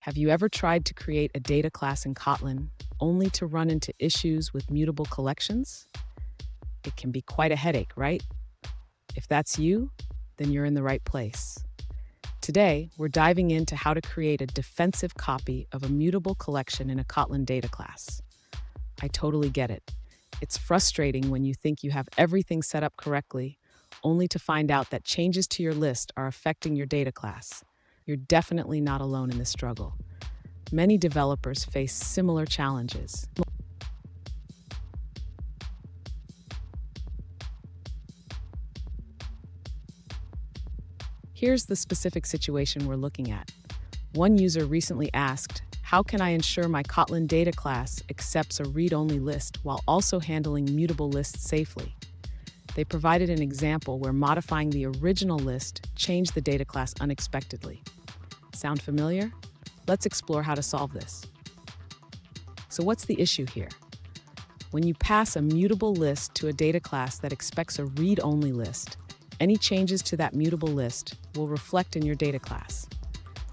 Have you ever tried to create a data class in Kotlin only to run into issues with mutable collections? It can be quite a headache, right? If that's you, then you're in the right place. Today, we're diving into how to create a defensive copy of a mutable collection in a Kotlin data class. I totally get it. It's frustrating when you think you have everything set up correctly, only to find out that changes to your list are affecting your data class. You're definitely not alone in this struggle. Many developers face similar challenges. Here's the specific situation we're looking at. One user recently asked, how can I ensure my Kotlin data class accepts a read-only list while also handling mutable lists safely? They provided an example where modifying the original list changed the data class unexpectedly. Sound familiar? Let's explore how to solve this. So what's the issue here? When you pass a mutable list to a data class that expects a read-only list, any changes to that mutable list will reflect in your data class.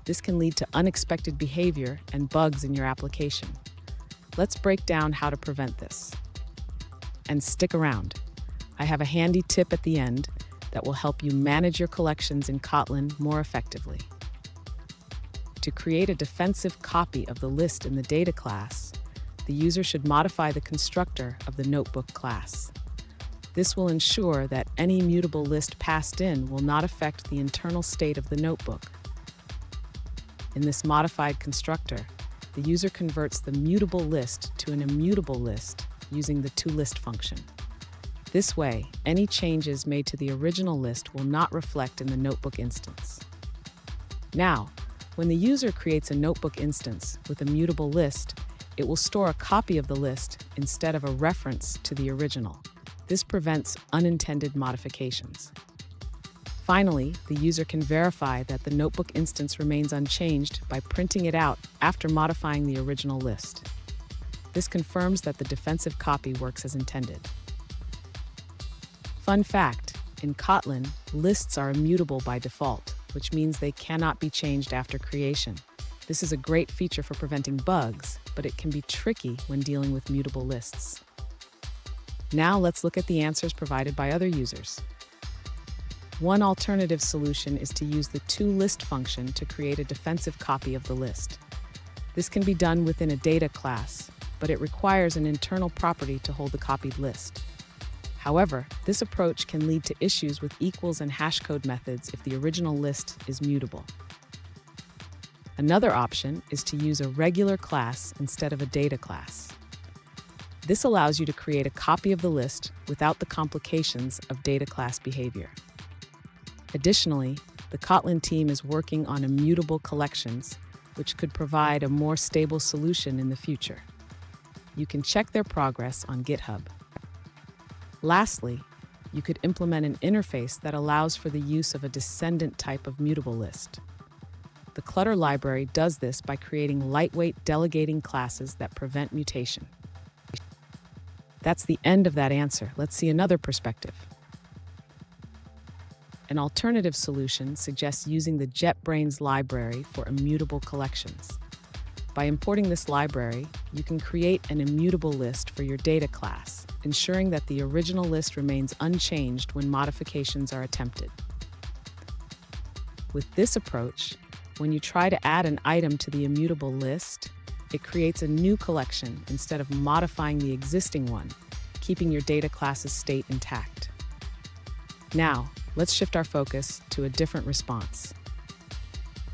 This can lead to unexpected behavior and bugs in your application. Let's break down how to prevent this. And stick around. I have a handy tip at the end that will help you manage your collections in Kotlin more effectively. To create a defensive copy of the list in the data class, the user should modify the constructor of the notebook class. This will ensure that any mutable list passed in will not affect the internal state of the notebook. In this modified constructor, the user converts the mutable list to an immutable list using the toList function. This way, any changes made to the original list will not reflect in the notebook instance. Now, when the user creates a notebook instance with a mutable list, it will store a copy of the list instead of a reference to the original. This prevents unintended modifications. Finally, the user can verify that the notebook instance remains unchanged by printing it out after modifying the original list. This confirms that the defensive copy works as intended. Fun fact, in Kotlin, lists are immutable by default, which means they cannot be changed after creation. This is a great feature for preventing bugs, but it can be tricky when dealing with mutable lists. Now let's look at the answers provided by other users. One alternative solution is to use the toList function to create a defensive copy of the list. This can be done within a data class, but it requires an internal property to hold the copied list. However, this approach can lead to issues with equals and hashcode methods if the original list is mutable. Another option is to use a regular class instead of a data class. This allows you to create a copy of the list without the complications of data class behavior. Additionally, the Kotlin team is working on immutable collections, which could provide a more stable solution in the future. You can check their progress on GitHub. Lastly, you could implement an interface that allows for the use of a descendant type of mutable list. The Clutter library does this by creating lightweight delegating classes that prevent mutation. That's the end of that answer. Let's see another perspective. An alternative solution suggests using the JetBrains library for immutable collections. By importing this library, you can create an immutable list for your data class, ensuring that the original list remains unchanged when modifications are attempted. With this approach, when you try to add an item to the immutable list, it creates a new collection instead of modifying the existing one, keeping your data class's state intact. Now, let's shift our focus to a different response.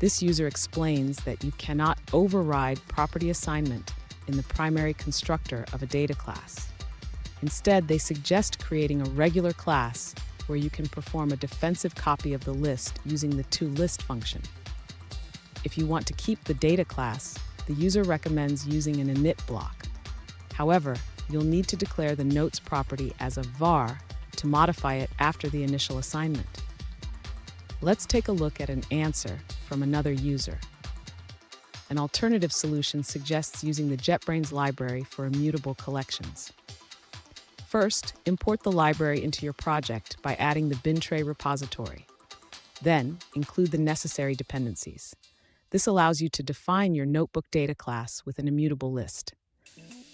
This user explains that you cannot override property assignment in the primary constructor of a data class. Instead, they suggest creating a regular class where you can perform a defensive copy of the list using the toList function. If you want to keep the data class, the user recommends using an init block. However, you'll need to declare the notes property as a var to modify it after the initial assignment. Let's take a look at an answer from another user. An alternative solution suggests using the JetBrains library for immutable collections. First, import the library into your project by adding the bin tray repository. Then, include the necessary dependencies. This allows you to define your notebook data class with an immutable list.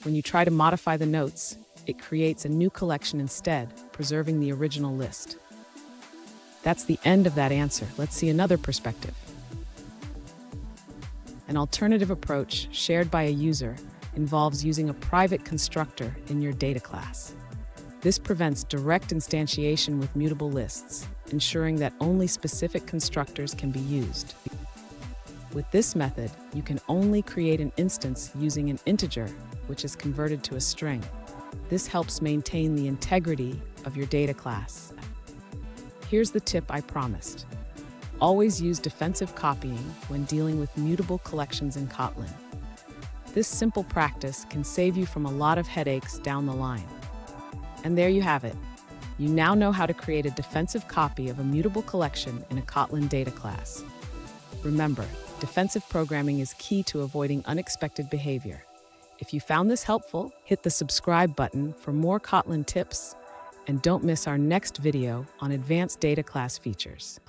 When you try to modify the notes, it creates a new collection instead, preserving the original list. That's the end of that answer. Let's see another perspective. An alternative approach shared by a user involves using a private constructor in your data class. This prevents direct instantiation with mutable lists, ensuring that only specific constructors can be used. With this method, you can only create an instance using an integer, which is converted to a string. This helps maintain the integrity of your data class. Here's the tip I promised. Always use defensive copying when dealing with mutable collections in Kotlin. This simple practice can save you from a lot of headaches down the line. And there you have it. You now know how to create a defensive copy of a mutable collection in a Kotlin data class. Remember, defensive programming is key to avoiding unexpected behavior. If you found this helpful, hit the subscribe button for more Kotlin tips, and don't miss our next video on advanced data class features.